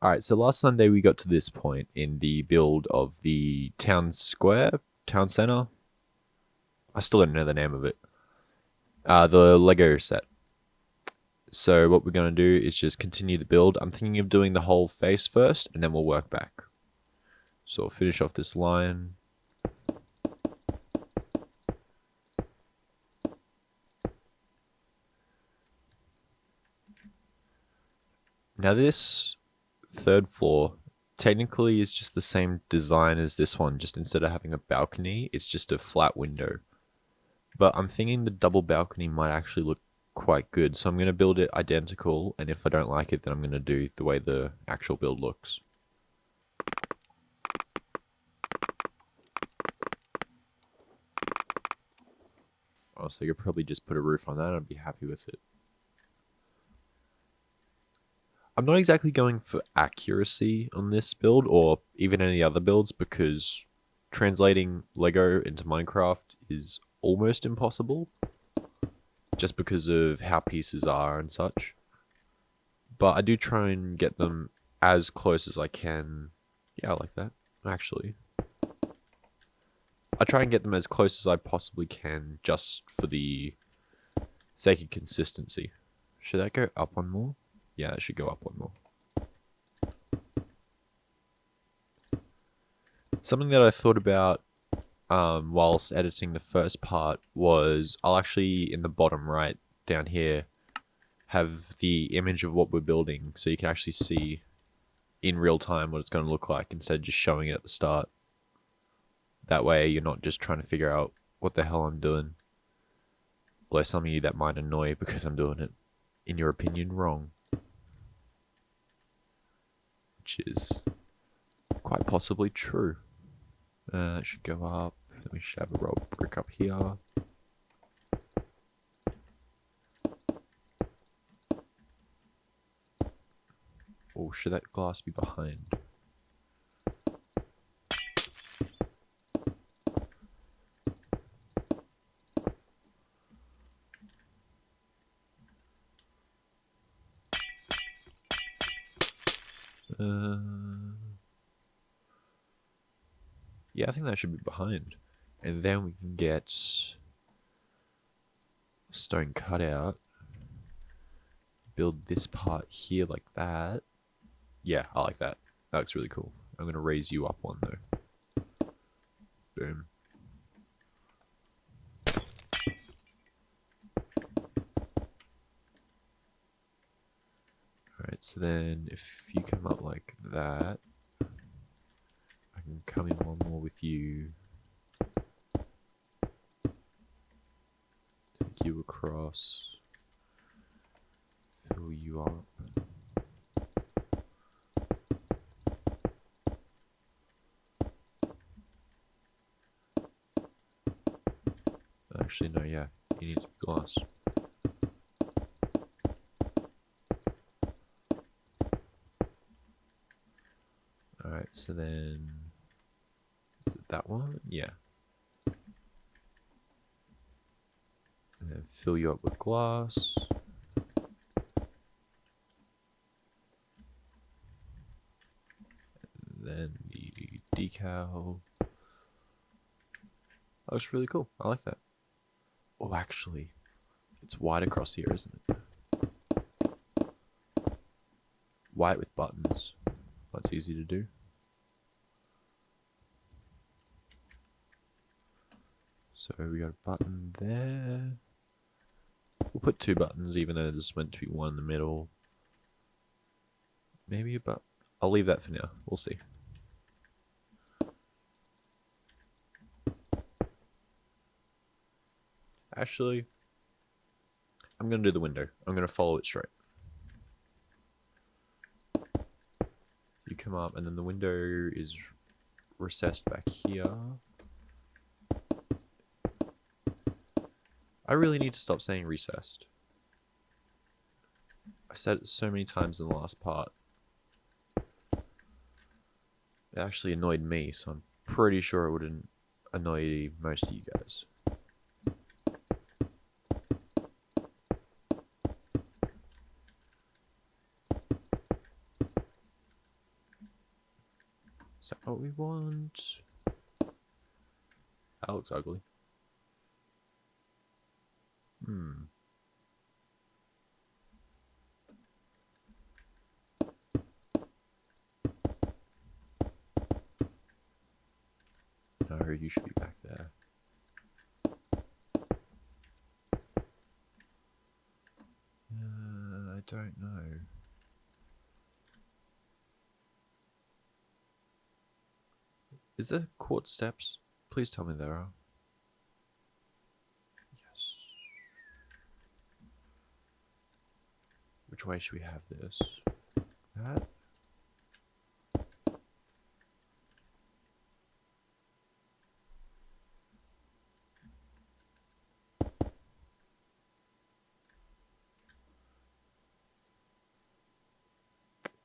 All right, so last Sunday we got to this point in the build of the town square, town center. I still don't know the name of it. The Lego set. So what we're going to do is just continue the build. I'm thinking of doing the whole face first, and then we'll work back. So I'll finish off this line. Now this third floor technically is just the same design as this one, just instead of having a balcony, it's just a flat window. But I'm thinking the double balcony might actually look quite good, so I'm going to build it identical, and if I don't like it, then I'm going to do the way the actual build looks. Oh, so you could probably just put a roof on that and I'd be happy with it. I'm not exactly going for accuracy on this build or even any other builds because translating Lego into Minecraft is almost impossible just because of how pieces are and such. But I do try and get them as close as I can. Yeah, I like that, actually. I try and get them as close as I possibly can just for the sake of consistency. Should that go up one more? Yeah, it should go up one more. Something that I thought about whilst editing the first part was I'll actually, in the bottom right down here, have the image of what we're building so you can actually see in real time what it's going to look like instead of just showing it at the start. That way you're not just trying to figure out what the hell I'm doing. Although some of you that might annoy because I'm doing it, in your opinion, wrong. Which is quite possibly true. It should go up. Then we should have a roll brick up here. Or should that glass be behind? Yeah, I think that should be behind. And then we can get stone cutout. Build this part here like that. Yeah, I like that. That looks really cool. I'm going to raise you up one though. Boom. Alright, so then if you come up like that, I can come in one more with you. Take you across. Fill you up. Actually, no, yeah. You need some glass. Alright, so then... Is it that one? Yeah. And then fill you up with glass. And then the decal. That looks really cool. I like that. Oh, actually, it's white across here, isn't it? White with buttons. That's easy to do. So we got a button there. We'll put two buttons, even though there's meant to be one in the middle. Maybe a button. I'll leave that for now. We'll see. Actually, I'm going to do the window. I'm going to follow it straight. You come up, and then the window is recessed back here. I really need to stop saying recessed. I said it so many times in the last part. It actually annoyed me, so I'm pretty sure it wouldn't annoy most of you guys. Is that what we want? That looks ugly. No, you should be back there. I don't know. Is there quartz steps? Please tell me there are. Yes. Which way should we have this? That?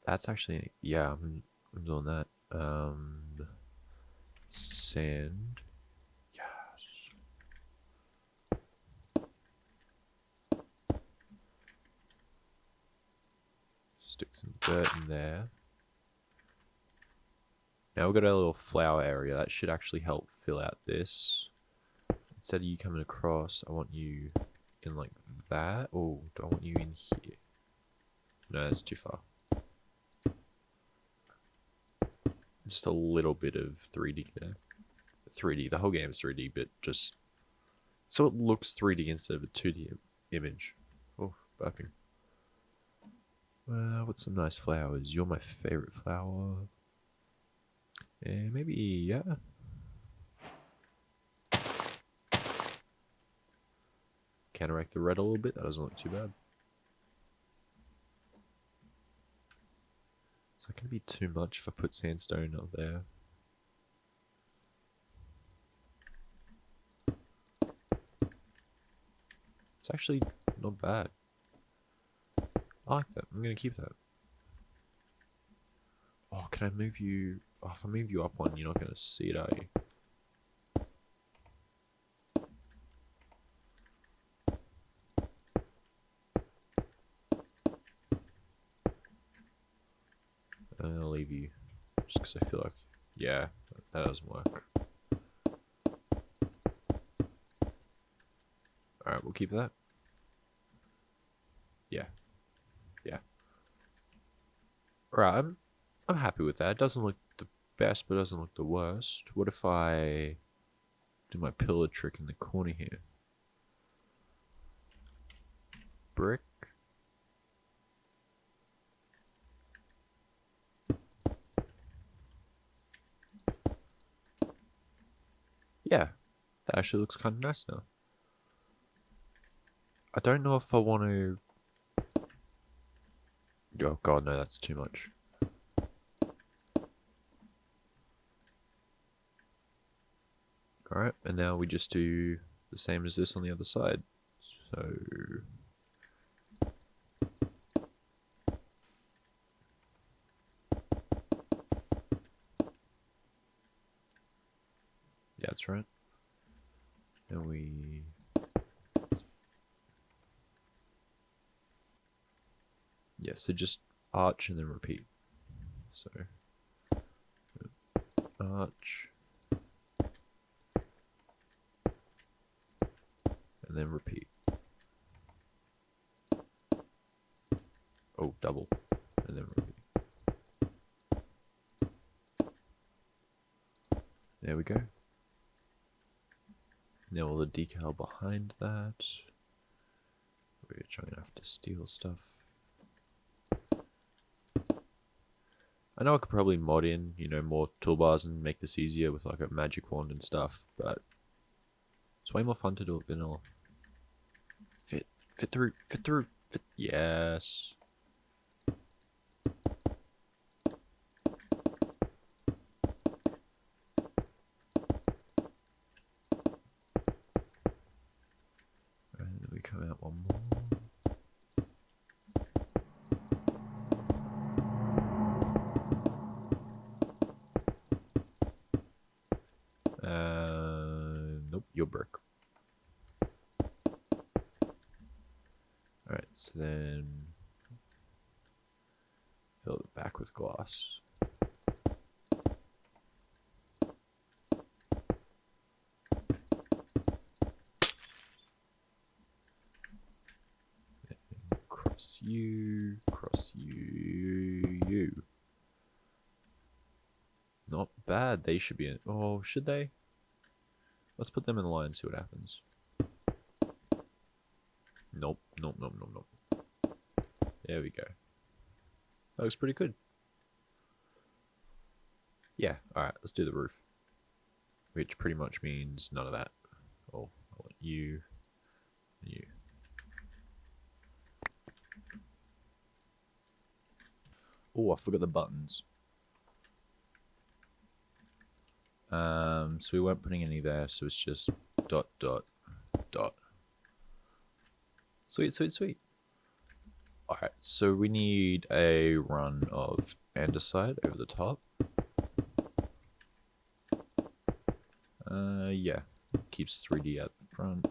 That's actually, yeah, I'm doing that. Sand. Yes. Stick some dirt in there. Now we've got a little flower area. That should actually help fill out this. Instead of you coming across, I want you in like that. Oh, do I want you in here? No, that's too far. Just a little bit of 3D there. 3D, the whole game is 3D, but just so it looks 3D instead of a 2D image. Oh, burping. What's some nice flowers? You're my favorite flower. And maybe, yeah. Counteract the red a little bit. That doesn't look too bad. Is that going to be too much if I put sandstone up there? It's actually not bad. I like that. I'm going to keep that. Oh, can I move you? Oh, if I move you up one, you're not going to see it, are you? I'm gonna leave you just because I feel like, yeah, that doesn't work. Alright, we'll keep that. Yeah. Yeah. Alright, I'm happy with that. It doesn't look the best, but it doesn't look the worst. What if I do my pillar trick in the corner here? Brick. Yeah, that actually looks kind of nice now. I don't know if I want to... Oh god, no, that's too much. Alright, and now we just do the same as this on the other side. So... yeah, that's right. And we... yeah, so just arch and then repeat. So... arch... and then repeat. Oh, double. And then repeat. There we go. Now all the decal behind that. We're trying to have to steal stuff. I know I could probably mod in, you know, more toolbars and make this easier with like a magic wand and stuff, but it's way more fun to do it vanilla. Fit through, yes. And then we come out one more. Nope, you're brick. Alright, so then fill it back with glass. you. Not bad. They should be in. Oh, should they? Let's put them in line and see what happens. Nope. Nope. Nope. Nope. Nope. There we go. That looks pretty good. Yeah. All right. Let's do the roof. Which pretty much means none of that. Oh, I want you. You. Oh, I forgot the buttons. So we weren't putting any there, so it's just dot, dot, dot. Sweet, sweet, sweet. Alright, so we need a run of andesite over the top. Yeah. Keeps 3D at the front.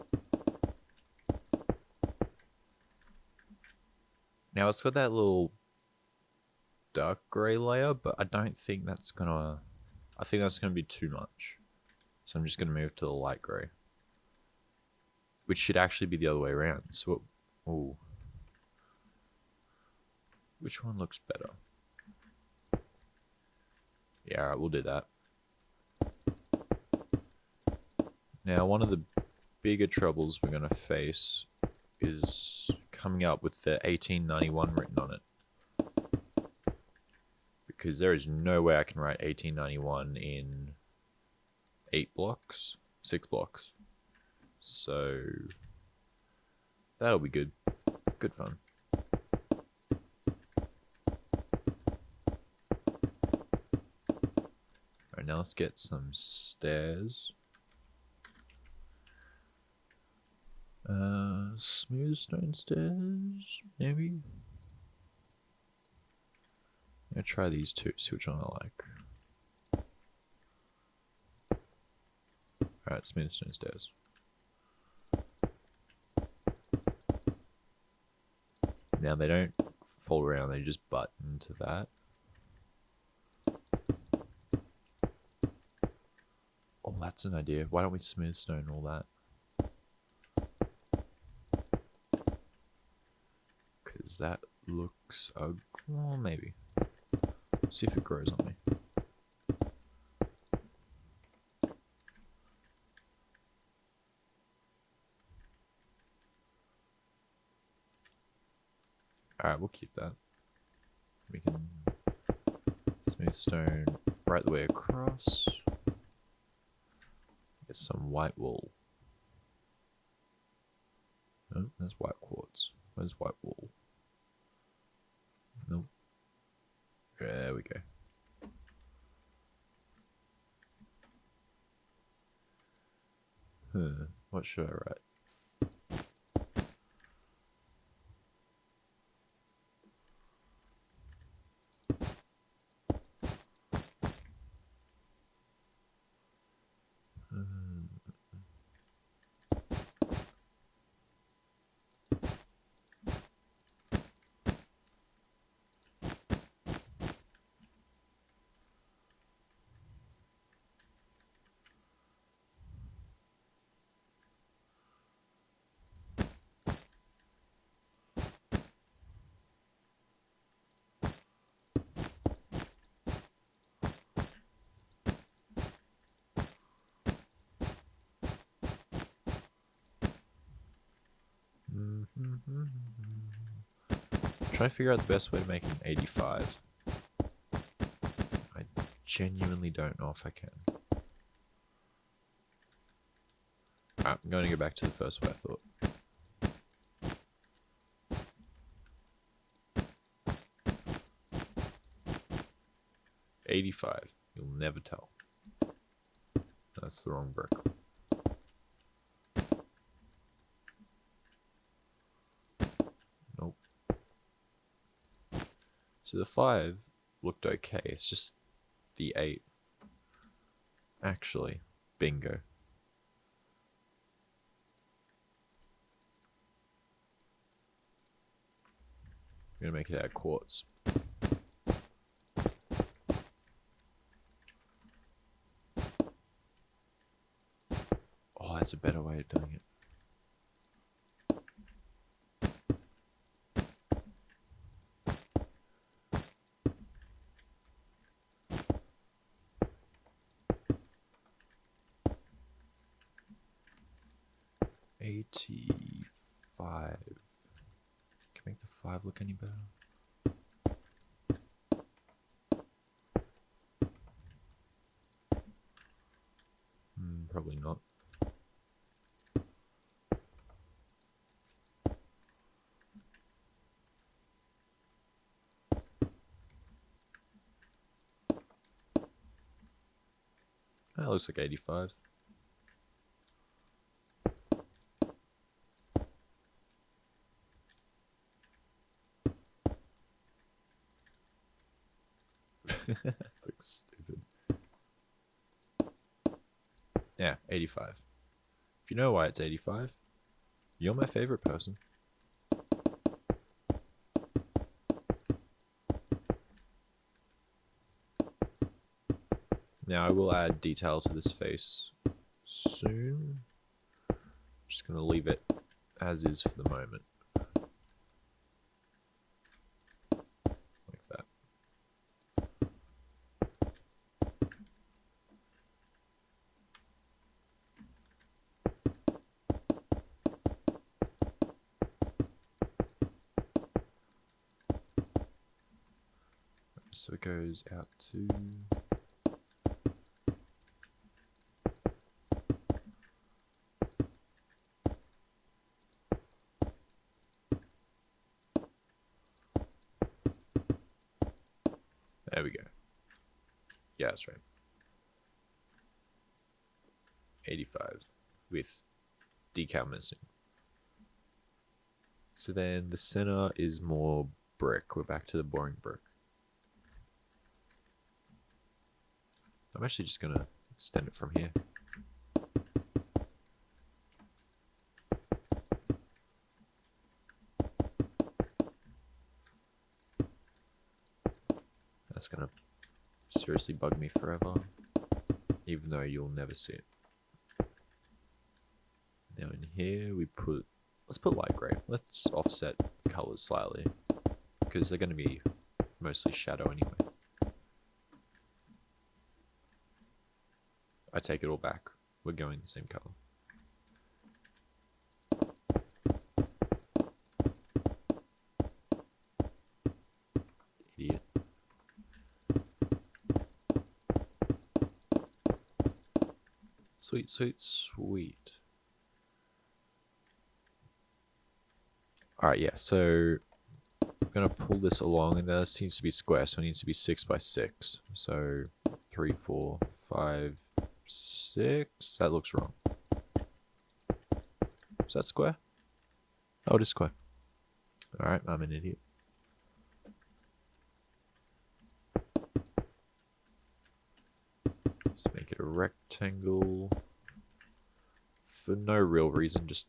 Now it's got that little dark grey layer, but I don't think that's gonna... I think that's gonna be too much. So I'm just gonna move to the light grey. Which should actually be the other way around. So, ooh. Which one looks better? Yeah, alright, we'll do that. Now, one of the bigger troubles we're going to face is coming up with the 1891 written on it. Because there is no way I can write 1891 in 8 blocks, 6 blocks. So, that'll be good. Good fun. Alright, now let's get some stairs. Smooth stone stairs, maybe? I'm gonna try these two, see which one I like. Alright, smooth stone stairs. Now they don't fold around, they just butt into that. Oh, that's an idea. Why don't we smooth stone all that? Because that looks ugly. Well, maybe. See if it grows on me. Alright, we'll keep that. We can smooth stone right the way across. Get some white wool. Oh, there's white quartz. Where's white wool? Nope. There we go. What should I write? Try to figure out the best way to make an 85. I genuinely don't know if I can. Alright, I'm going to go back to the first way I thought. $85. You'll never tell. That's the wrong brick. Nope. So the 5 looked okay. It's just the 8. Actually, bingo. I'm gonna make it out of quartz. Oh, that's a better way of doing it. 85. Can make the 5 look any better? Probably not. That looks like 85. Looks stupid. Yeah, 85. If you know why it's 85, you're my favorite person. Now I will add detail to this face soon. Just going to leave it as is for the moment. Like that. So it goes out to... There we go. Yeah, that's right. 85 with decal missing. So then the center is more brick. We're back to the boring brick. I'm actually just going to extend it from here. That's going to seriously bug me forever, even though you'll never see it. Now in here we put, let's put light grey. Let's offset colors slightly, because they're going to be mostly shadow anyway. I take it all back. We're going the same color. Idiot. Sweet, sweet, sweet. Alright, yeah, so I'm going to pull this along, and this needs to be square, so it needs to be 6 by 6. So 3, 4, 5, 6. That looks wrong. Is that square? Oh, it is square. Alright, I'm an idiot. Just make it a rectangle. For no real reason, just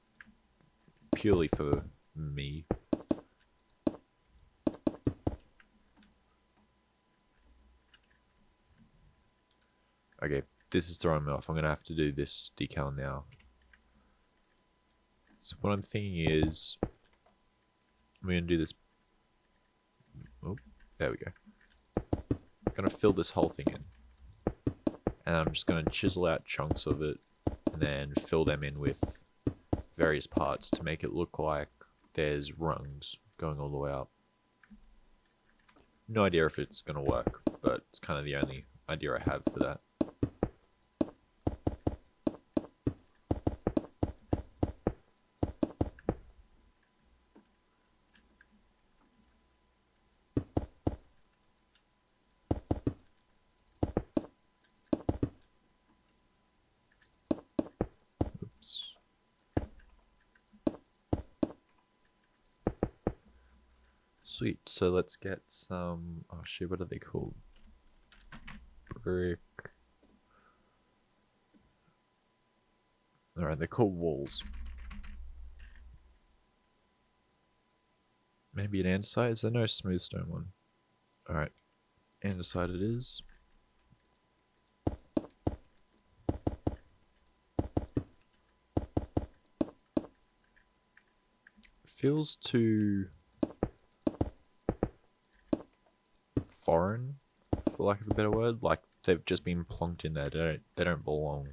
purely for me. Okay, this is throwing me off. I'm going to have to do this decal now. So what I'm thinking is, I'm going to do this. Oh, there we go. I'm going to fill this whole thing in. And I'm just going to chisel out chunks of it and then fill them in with various parts to make it look like there's rungs going all the way up. No idea if it's going to work, but it's kind of the only idea I have for that. Oops. Sweet, so let's get some, oh shit, what are they called? Brick. Alright, they're called walls. Maybe an andesite? Is there no smooth stone one? Alright, andesite it is. Feels too foreign, for lack of a better word. Like they've just been plonked in there. They don't belong.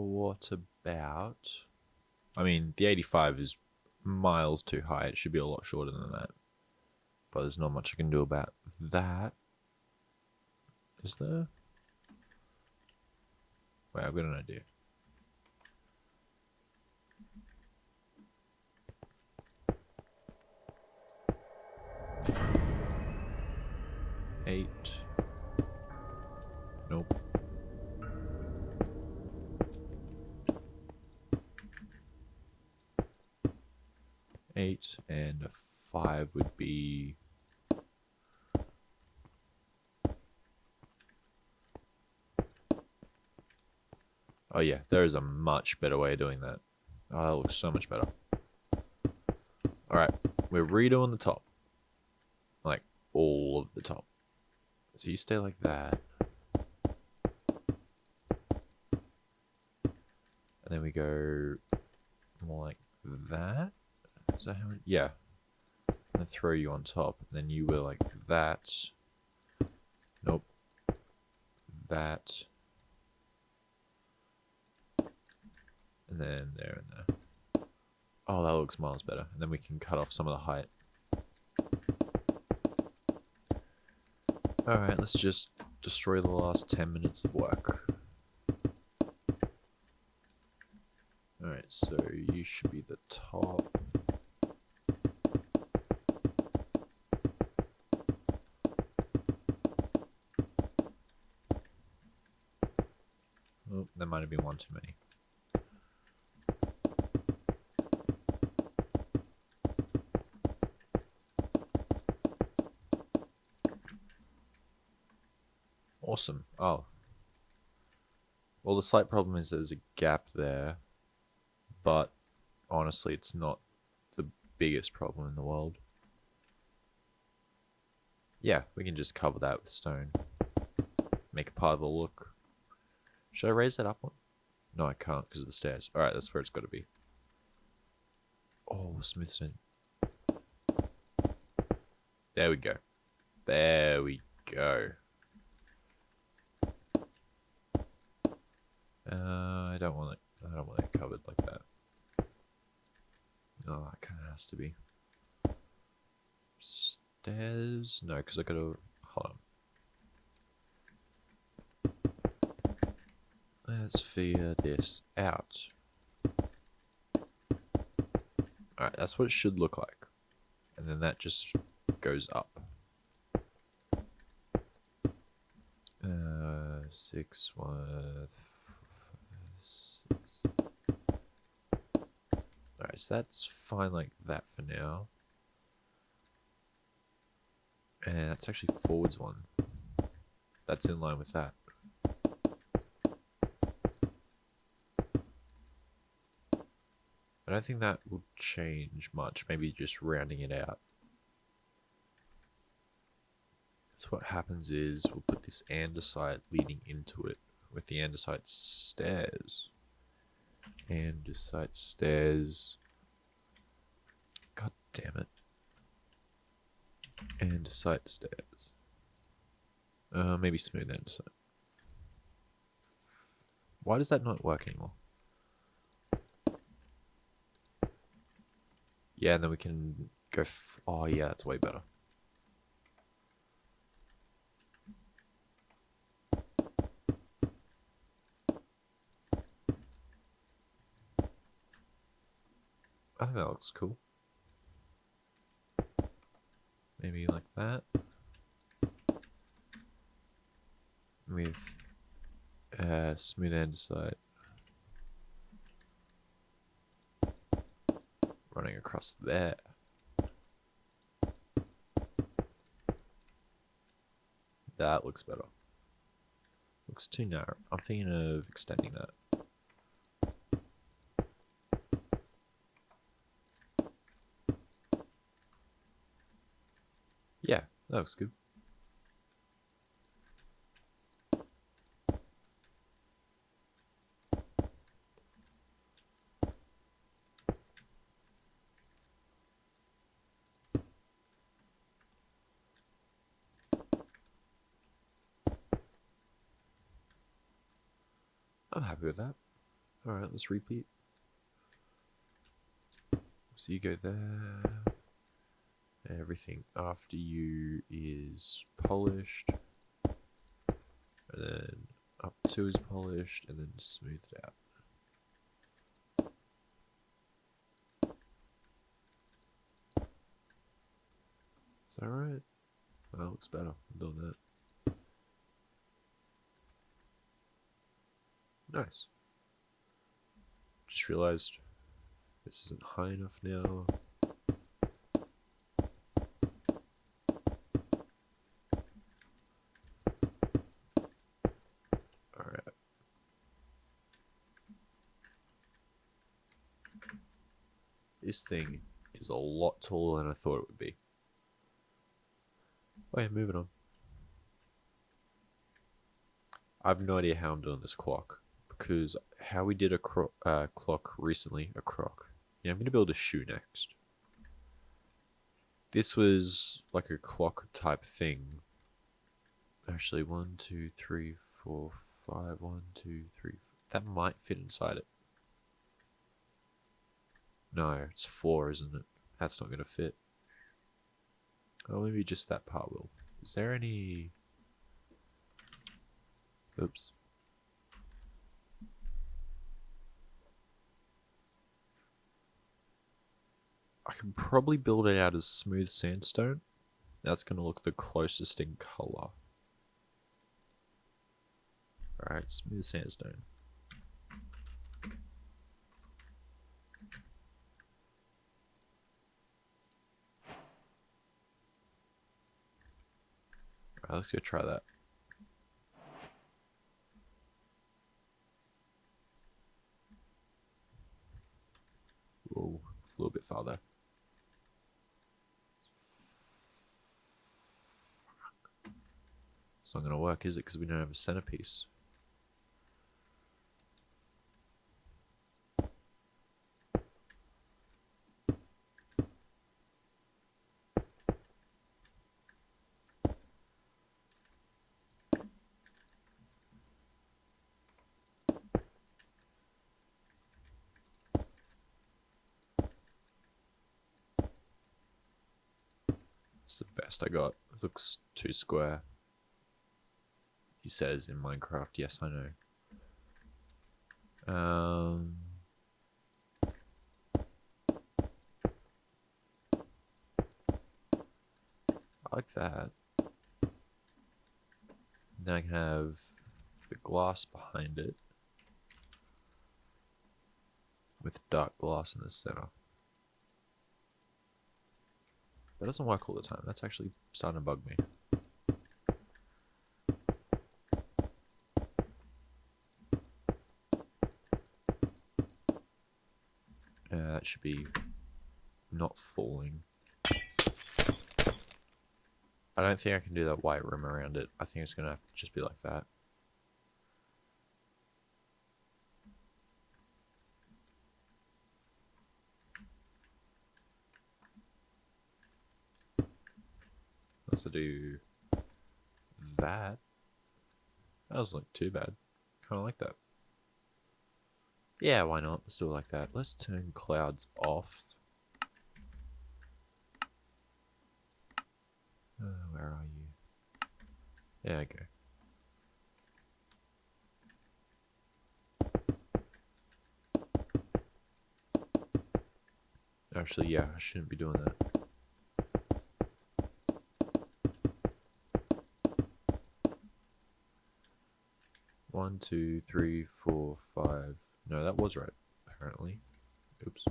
what about... I mean, the 85 is miles too high. It should be a lot shorter than that. But there's not much I can do about that. Is there? Wait, I've got an idea. Eight. Nope. Eight and a 5 would be... Oh yeah, there is a much better way of doing that. Oh, that looks so much better. Alright, we're redoing the top. Like, all of the top. So you stay like that. And then we go more like that. Is that how it... Yeah. And then throw you on top. And then you were like that. Nope. That. And then there and there. Oh, that looks miles better. And then we can cut off some of the height. Alright, let's just destroy the last 10 minutes of work. Alright, so you should be the top. Oh, there might have been one too many. Awesome. Oh. Well, the slight problem is there's a gap there, but honestly, it's not the biggest problem in the world. Yeah, we can just cover that with stone. Make a part of the look. Should I raise that up one? No, I can't because of the stairs. Alright, that's where it's got to be. Oh, smooth stone. There we go. There we go. I don't want it covered like that. No, it kind of has to be. Stairs? No, because I gotta... Hold on. Let's figure this out. Alright, that's what it should look like. And then that just goes up. 6, 1, 6. Alright, so that's fine like that for now. And that's actually forwards one. That's in line with that. I don't think that will change much. Maybe just rounding it out. So what happens is we'll put this andesite leading into it with the andesite stairs. Andesite stairs. God damn it. Andesite stairs. Maybe smooth andesite. Why does that not work anymore? Yeah, and then we can go... oh yeah, that's way better. I think that looks cool. Maybe like that. With smooth andesite running across there. That looks better. Looks too narrow. I'm thinking of extending that. Yeah, that looks good. I'm happy with that. Alright, let's repeat. So you go there. Everything after you is polished. And then up 2 is polished, and then smoothed out. Is that right? That looks better. I'm doing that. Nice. Just realized this isn't high enough now. Alright. This thing is a lot taller than I thought it would be. Oh yeah, moving on. I have no idea how I'm doing this clock, because how we did a clock recently, a croc. Yeah, I'm going to build a shoe next. This was like a clock type thing. Actually, 1, 2, 3, 4, 5, 1, 2, 3. That might fit inside it. No, it's 4, isn't it? That's not going to fit. Oh, maybe just that part will. Is there any... Oops. I can probably build it out as smooth sandstone. That's going to look the closest in color. Alright, smooth sandstone. Alright, let's go try that. Whoa, flew a bit farther. It's not going to work, is it? Because we don't have a centerpiece. It's the best I got. It looks too square. He says in Minecraft. Yes, I know. I like that. Then I can have the glass behind it with dark glass in the center. That doesn't work all the time. That's actually starting to bug me. That should be not falling. I don't think I can do that white rim around it. I think it's going to have to just be like that. Let's do that. That doesn't look too bad. Kind of like that. Yeah, why not? Let's do it like that. Let's turn clouds off. Where are you? There I go. Actually, yeah, I shouldn't be doing that. One, 2, 3, 4, 5. No, that was right, apparently. Oops.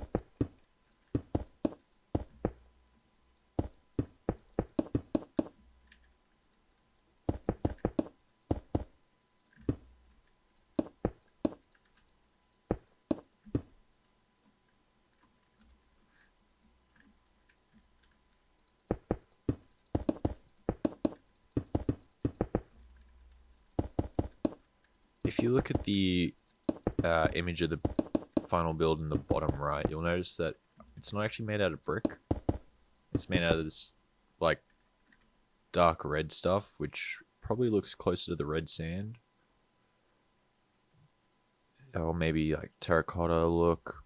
If you look at the image of the final build in the bottom right, you'll notice that it's not actually made out of brick. It's made out of this, like, dark red stuff, which probably looks closer to the red sand. or maybe like terracotta look.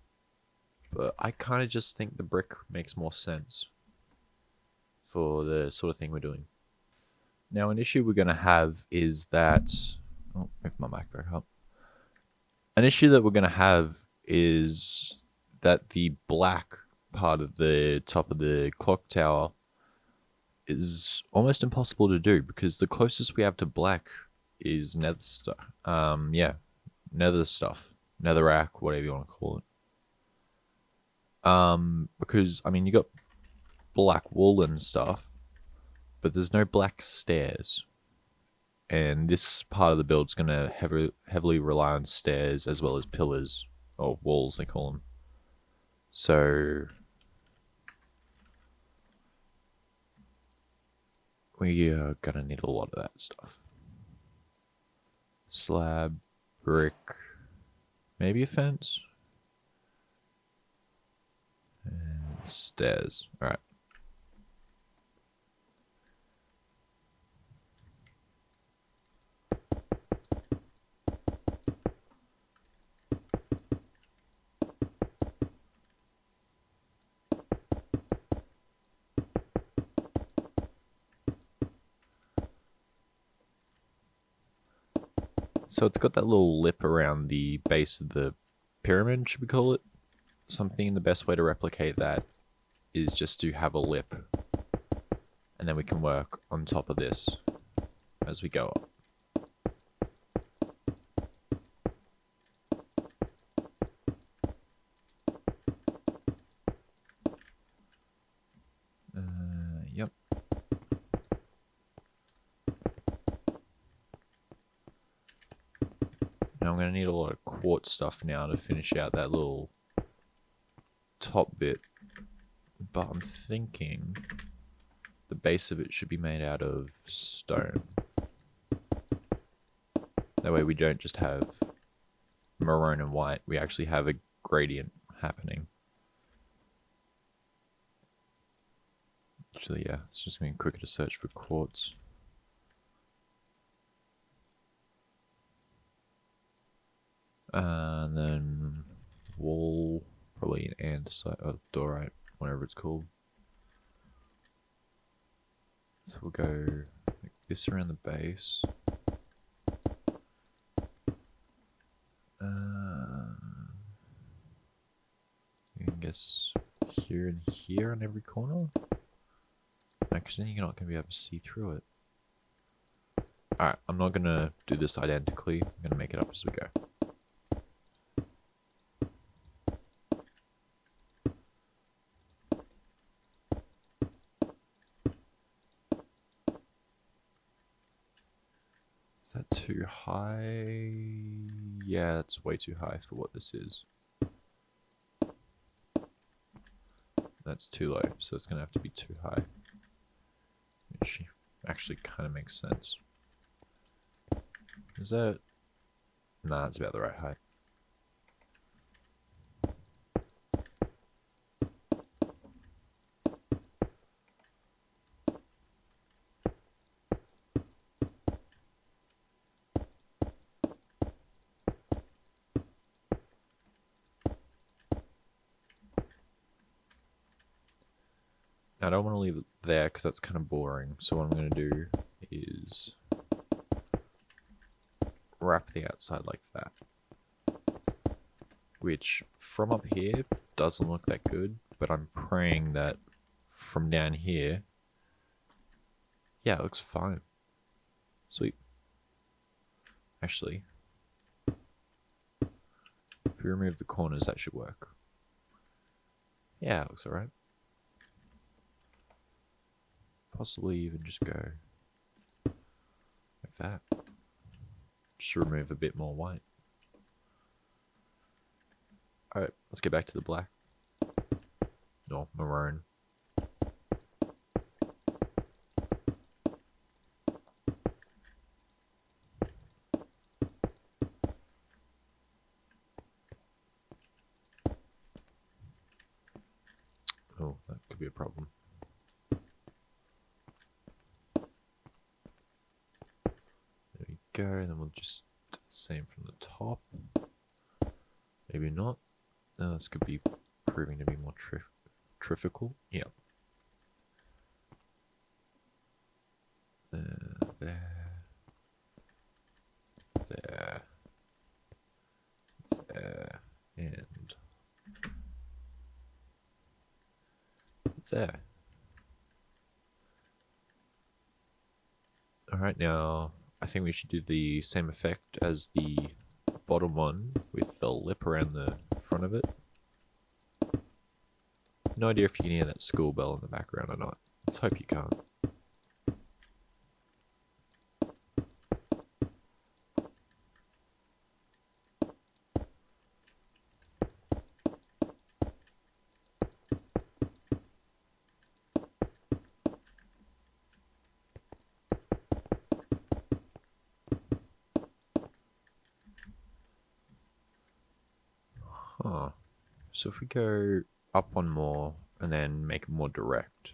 But I kind of just think the brick makes more sense for the sort of thing we're doing. Now, an issue we're going to have is that. Oh, move my mic back up. An issue that we're going to have is that the black part of the top of the clock tower is almost impossible to do because the closest we have to black is nether stuff. Nether stuff, netherrack, whatever you want to call it. Because I mean, you got black wool and stuff, but there's no black stairs. And this part of the build is going to heavily rely on stairs as well as pillars, or walls they call them. So we are going to need a lot of that stuff. Slab, brick, maybe a fence, and stairs. All right. So it's got that little lip around the base of the pyramid, should we call it? Something the best way to replicate that is just to have a lip. And then we can work on top of this as we go up. Yep. Now I'm going to need a lot of quartz stuff now to finish out that little top bit. But I'm thinking the base of it should be made out of stone. That way we don't just have maroon and white, we actually have a gradient happening. Actually, yeah, it's just going to be quicker to search for quartz. And then wall, probably an andesite, or dorite, whatever it's called. So we'll go like this around the base. I guess here and here on every corner. Because then you're not going to be able to see through it. Alright, I'm not going to do this identically. I'm going to make it up as we go. Is that too high? Yeah, it's way too high for what this is. That's too low, so it's going to have to be too high. Which actually kind of makes sense. Is that... Nah, it's about the right height. Now, I don't want to leave it there because that's kind of boring. So what I'm going to do is wrap the outside like that. Which, from up here, doesn't look that good. But I'm praying that from down here... Yeah, it looks fine. Sweet. Actually, if we remove the corners, that should work. Yeah, it looks alright. Possibly even just go like that. Just remove a bit more white. Alright, let's get back to the black. No, maroon. Oh, that could be a problem. There we go, and then we'll just do the same from the top. Maybe not. This could be proving to be more trivial. Yeah. There. There. There. And there. Alright, now I think we should do the same effect as the bottom one with the lip around the front of it. No idea if you can hear that school bell in the background or not. Let's hope you can't. Huh. So if we go up one more and then make it more direct.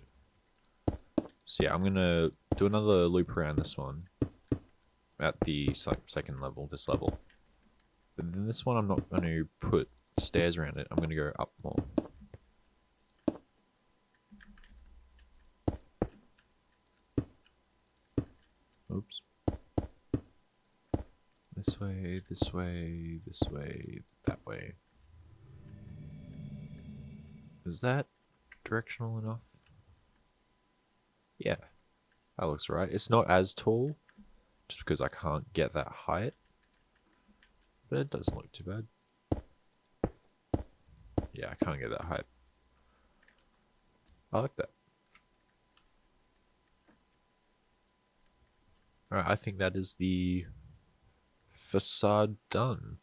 So yeah, I'm going to do another loop around this one at the second level, this level. But then this one I'm not going to put stairs around it. I'm going to go up more. Oops. This way, this way, this way, that way. Is that directional enough? Yeah, that looks right. It's not as tall, just because I can't get that height. But it doesn't look too bad. Yeah, I can't get that height. I like that. Alright, I think that is the facade done.